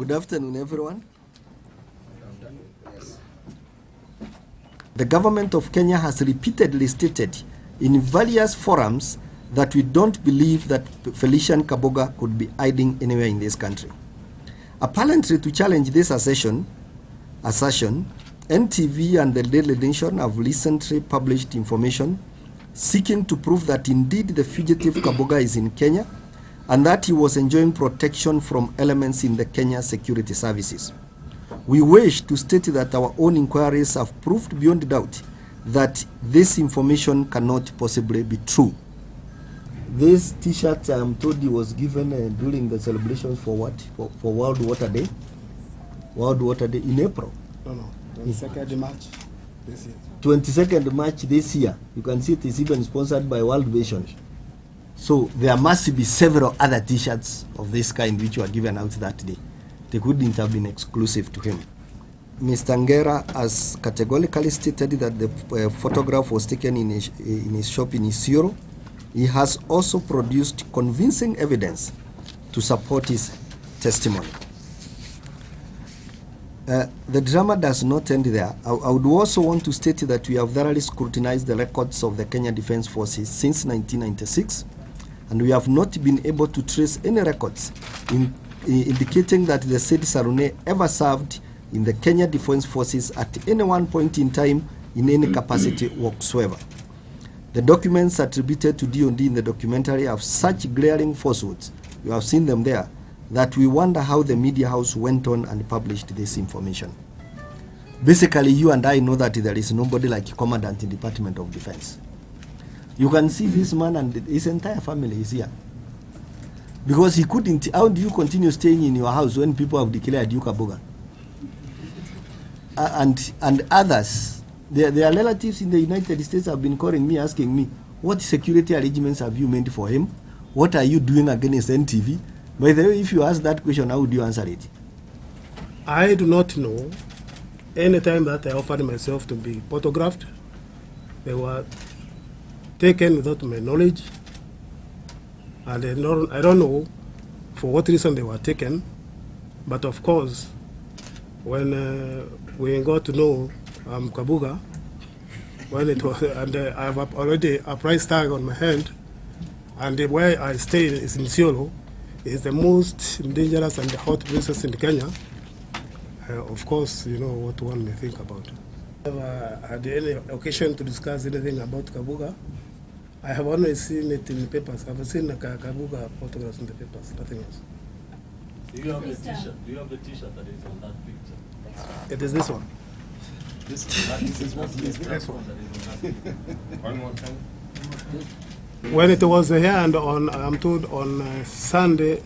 Good afternoon, everyone. The government of Kenya has repeatedly stated in various forums that we don't believe that Felician Kabuga could be hiding anywhere in this country. Apparently, to challenge this assertion, NTV and the Daily Nation have recently published information seeking to prove that indeed the fugitive Kabuga is in Kenya and that he was enjoying protection from elements in the Kenya security services. We wish to state that our own inquiries have proved beyond doubt that this information cannot possibly be true. This T-shirt, I am told, he was given during the celebrations for what? For World Water Day? World Water Day in April? No, 22nd March this year. 22nd March this year. You can see it is even sponsored by World Vision. So there must be several other T-shirts of this kind which were given out that day. They couldn't have been exclusive to him. Mr. Ngera has categorically stated that the photograph was taken in his shop in Isiolo. He has also produced convincing evidence to support his testimony. The drama does not end there. I would also want to state that we have thoroughly scrutinized the records of the Kenya Defense Forces since 1996, and we have not been able to trace any records indicating that the said Sarune ever served in the Kenya Defense Forces at any one point in time in any capacity whatsoever. The documents attributed to D&D in the documentary have such glaring falsehoods, you have seen them there, that we wonder how the media house went on and published this information. Basically, you and I know that there is nobody like a commandant in the Department of Defense. You can see this man and his entire family is here. Because he couldn't, how do you continue staying in your house when people have declared you Kabuga? And others, their relatives in the United States have been calling me, asking me, what security arrangements have you made for him? What are you doing against NTV? By the way, if you ask that question, how would you answer it? I do not know. Any time that I offered myself to be photographed, they were taken without my knowledge. And I don't know for what reason they were taken. But of course, when we got to know Kabuga, when it was, and I have already a price tag on my hand, and where I stay is in Isiolo, is the most dangerous and hot places in Kenya. Of course, you know what one may think about. I never had any occasion to discuss anything about Kabuga. I have only seen it in the papers. I've seen the Kabuga photographs in the papers, nothing else. Do you have the T-shirt? Do you have the T-shirt that is on that picture? It is this one. This one. One more time. When it was here and on, I'm told on Sunday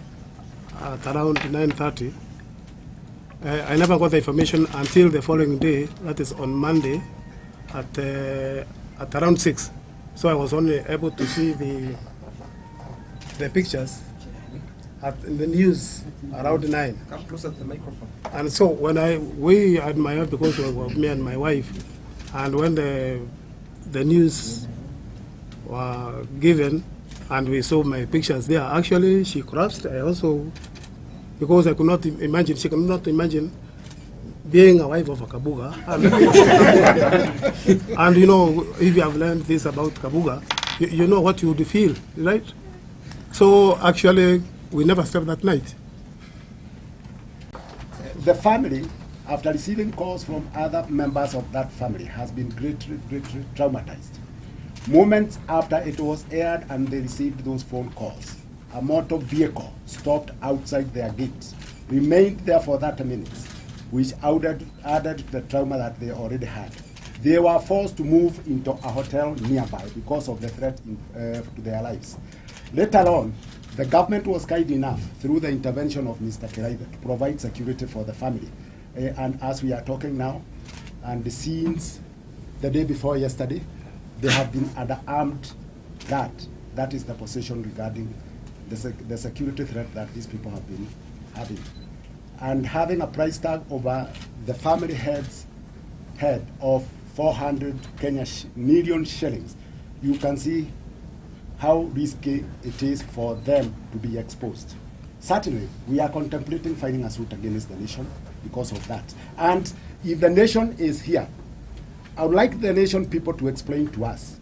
at around 9:30, I never got the information until the following day, that is on Monday at around 6. So I was only able to see the pictures in the news around 9. Come closer to the microphone. And so when we had my wife, because it was me and my wife, and when the news were given and we saw my pictures there, actually she collapsed. I also, because I could not imagine, she could not imagine being a wife of a Kabuga. And you know, if you have learned this about Kabuga, you know what you would feel, right? So actually, we never slept that night. The family, after receiving calls from other members of that family, has been greatly traumatized. Moments after it was aired and they received those phone calls, a motor vehicle stopped outside their gate, remained there for 30 minutes, which added to the trauma that they already had. They were forced to move into a hotel nearby because of the threat to their lives. Later on, the government was kind enough, through the intervention of Mr. Kiraithe, to provide security for the family. And as we are talking now, and the scenes the day before yesterday, they have been under armed guard. That is the position regarding the security threat that these people have been having. And having a price tag over the family head of 400 million shillings, you can see how risky it is for them to be exposed. Certainly, we are contemplating filing a suit against the nation because of that. And if the nation is here, I would like the nation people to explain to us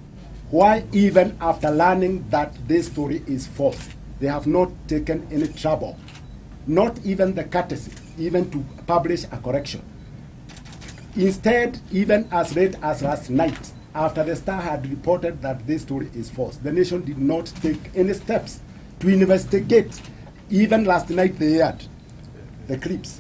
why, even after learning that this story is false, they have not taken any trouble, not even the courtesy, even to publish a correction. Instead, even as late as last night, after the Star had reported that this story is false, the nation did not take any steps to investigate. Even last night they aired the clips.